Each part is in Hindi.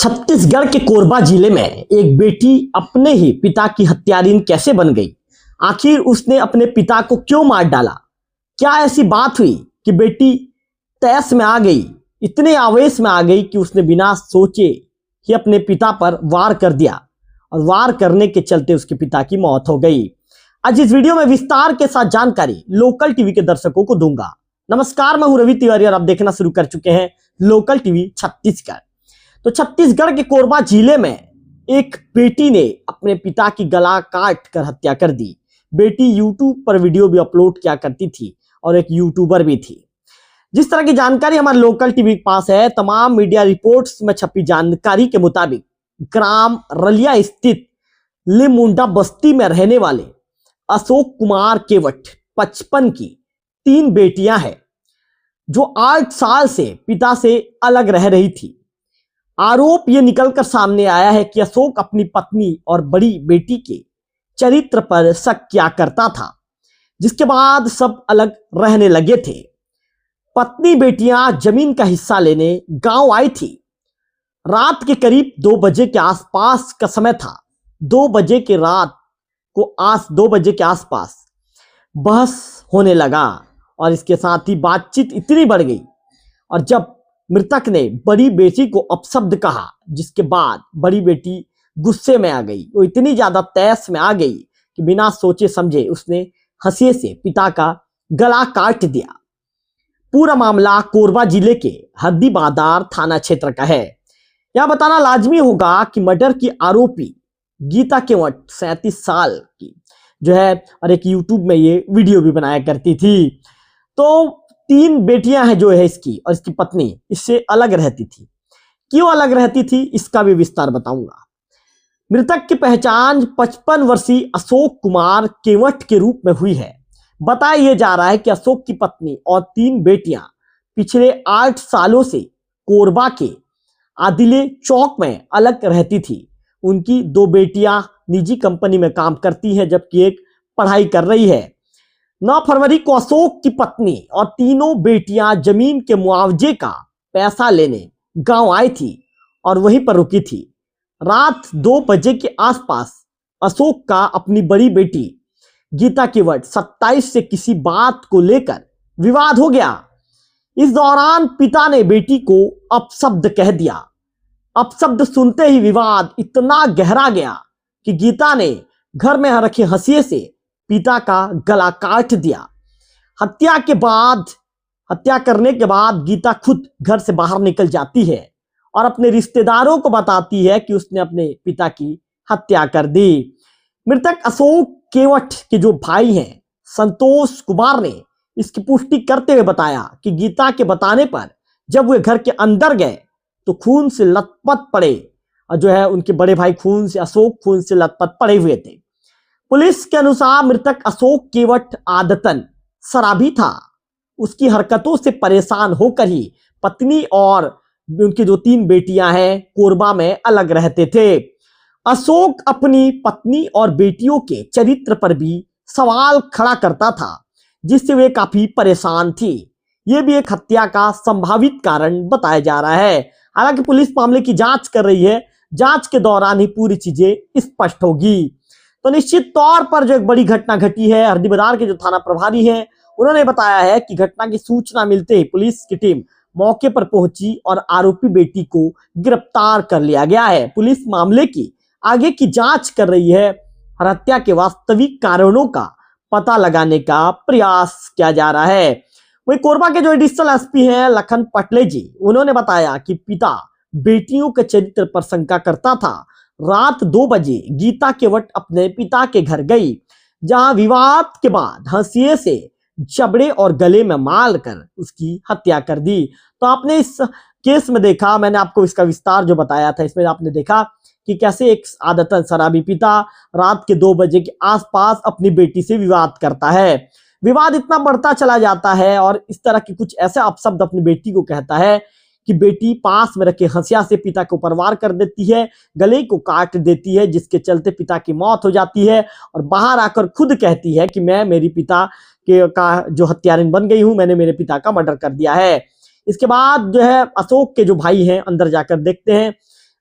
छत्तीसगढ़ के कोरबा जिले में एक बेटी अपने ही पिता की हत्यारीन कैसे बन गई? आखिर उसने अपने पिता को क्यों मार डाला? क्या ऐसी बात हुई कि बेटी तैश में आ गई, इतने आवेश में आ गई कि उसने बिना सोचे ही अपने पिता पर वार कर दिया और वार करने के चलते उसके पिता की मौत हो गई। आज इस वीडियो में विस्तार के साथ जानकारी लोकल टीवी के दर्शकों को दूंगा। नमस्कार, मैं हूं रवि तिवारी और आप देखना शुरू कर चुके हैं लोकल टीवी छत्तीसगढ़। तो छत्तीसगढ़ के कोरबा जिले में एक बेटी ने अपने पिता की गला काट कर हत्या कर दी। बेटी यूट्यूब पर वीडियो भी अपलोड किया करती थी और एक यूट्यूबर भी थी। जिस तरह की जानकारी हमारे लोकल टीवी के पास है, तमाम मीडिया रिपोर्ट्स में छपी जानकारी के मुताबिक ग्राम रलिया स्थित लिमुंडा बस्ती में रहने वाले अशोक कुमार केवट 55 की 3 बेटियां हैं जो 8 साल से पिता से अलग रह रही थी। आरोप यह निकलकर सामने आया है कि अशोक अपनी पत्नी और बड़ी बेटी के चरित्र पर शक किया करता था, जिसके बाद सब अलग रहने लगे थे। पत्नी बेटियां जमीन का हिस्सा लेने गांव आई थी। रात के करीब 2 बजे के आसपास का समय था। 2 बजे के आसपास बहस होने लगा और इसके साथ ही बातचीत इतनी बढ़ गई और जब मृतक ने बड़ी बेटी को अपशब्द कहा, जिसके बाद बड़ी बेटी गुस्से में आ गई। वो इतनी ज्यादा तैश में आ गई कि बिना सोचे समझे उसने हंसी से पिता का गला काट दिया। पूरा मामला कोरबा जिले के हरदी-बाजार थाना क्षेत्र का है। यह बताना लाजमी होगा कि मर्डर की आरोपी गीता केवट 37 साल की जो है और एक यूट्यूब में ये वीडियो भी बनाया करती थी। तो 3 बेटियां हैं जो है इसकी और इसकी पत्नी इससे अलग रहती थी। क्यों अलग रहती थी इसका भी विस्तार बताऊंगा। मृतक की पहचान 55 वर्षीय अशोक कुमार केवट के रूप में हुई है। बताया यह जा रहा है कि अशोक की पत्नी और 3 बेटियां पिछले 8 सालों से कोरबा के आदिले चौक में अलग रहती थी। उनकी 2 बेटियां निजी कंपनी में काम करती हैं जबकि एक पढ़ाई कर रही है। 9 फरवरी को अशोक की पत्नी और तीनों बेटियां जमीन के मुआवजे का पैसा लेने गांव आई थी और वहीं पर रुकी थी। रात 2 बजे के आसपास अशोक का अपनी बड़ी बेटी गीता केवट 27 से किसी बात को लेकर विवाद हो गया। इस दौरान पिता ने बेटी को अपशब्द कह दिया। अपशब्द सुनते ही विवाद इतना गहरा गया कि गीता ने घर में रखे हंसिए से पिता का गला काट दिया। हत्या करने के बाद गीता खुद घर से बाहर निकल जाती है और अपने रिश्तेदारों को बताती है कि उसने अपने पिता की हत्या कर दी। मृतक अशोक केवट के जो भाई हैं संतोष कुमार ने इसकी पुष्टि करते हुए बताया कि गीता के बताने पर जब वे घर के अंदर गए तो खून से लथपथ पड़े और जो है उनके बड़े भाई अशोक खून से लथपथ पड़े हुए थे। पुलिस के अनुसार मृतक अशोक केवट आदतन शराबी था। उसकी हरकतों से परेशान होकर ही पत्नी और उनकी जो 3 बेटियां हैं कोरबा में अलग रहते थे। अशोक अपनी पत्नी और बेटियों के चरित्र पर भी सवाल खड़ा करता था, जिससे वे काफी परेशान थी। यह भी एक हत्या का संभावित कारण बताया जा रहा है। हालांकि पुलिस मामले की जांच कर रही है। जांच के दौरान ही पूरी चीजें स्पष्ट होगी। तो निश्चित तौर पर जो एक बड़ी घटना घटी है, हरदी-बाजार के जो थाना प्रभारी हैं उन्होंने बताया है कि घटना की सूचना मिलते ही पुलिस की टीम मौके पर पहुंची और आरोपी बेटी को गिरफ्तार कर लिया गया है। पुलिस मामले की आगे की जांच कर रही है और हत्या के वास्तविक कारणों का पता लगाने का प्रयास किया जा रहा है। वही कोरबा के जो एडिशनल एसपी हैं लखन पटले जी, उन्होंने बताया कि पिता बेटियों के चरित्र पर शंका करता था। रात 2 बजे गीता केवट अपने पिता के घर गई, जहां विवाद के बाद हंसिए से जबड़े और गले में मार कर उसकी हत्या कर दी। तो आपने इस केस में देखा, मैंने आपको इसका विस्तार जो बताया था, इसमें आपने देखा कि कैसे एक आदतन शराबी पिता रात के 2 बजे के आसपास अपनी बेटी से विवाद करता है। विवाद इतना बढ़ता चला जाता है और इस तरह के कुछ ऐसे अपशब्द अपनी बेटी को कहता है कि बेटी पास में रखे हंसिया से पिता को वार कर देती है, गले को काट देती है, जिसके चलते पिता की मौत हो जाती है और बाहर आकर खुद कहती है कि मैं मेरी पिता का जो हत्यारिन बन गई हूं, मैंने मेरे पिता का मर्डर कर दिया है। इसके बाद जो है अशोक के जो भाई हैं अंदर जाकर देखते हैं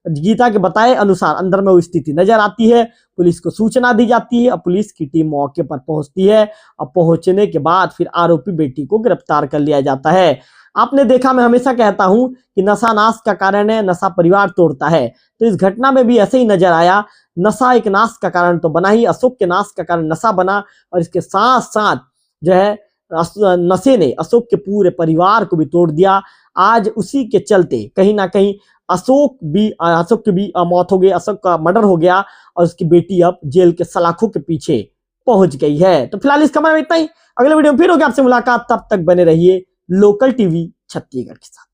गीता के बताए अनुसार अंदर में वो स्थिति नजर आती है। पुलिस को सूचना दी जाती है और पुलिस की टीम मौके पर पहुंचती है और पहुंचने के बाद फिर आरोपी बेटी को गिरफ्तार कर लिया जाता है। आपने देखा, मैं हमेशा कहता हूं कि नशा नाश का कारण है, नशा परिवार तोड़ता है। तो इस घटना में भी ऐसे ही नजर आया। नशा एक नाश का कारण तो बना ही, अशोक के नाश का कारण नशा बना और इसके साथ साथ जो है नशे ने अशोक के पूरे परिवार को भी तोड़ दिया। आज उसी के चलते कहीं ना कहीं अशोक की भी मौत हो गई, अशोक का मर्डर हो गया और उसकी बेटी अब जेल के सलाखों के पीछे पहुंच गई है। तो फिलहाल इस खबर में इतना ही। अगले वीडियो में फिर होगी आपसे मुलाकात, तब तक बने रहिए लोकल टीवी छत्तीसगढ़ के साथ।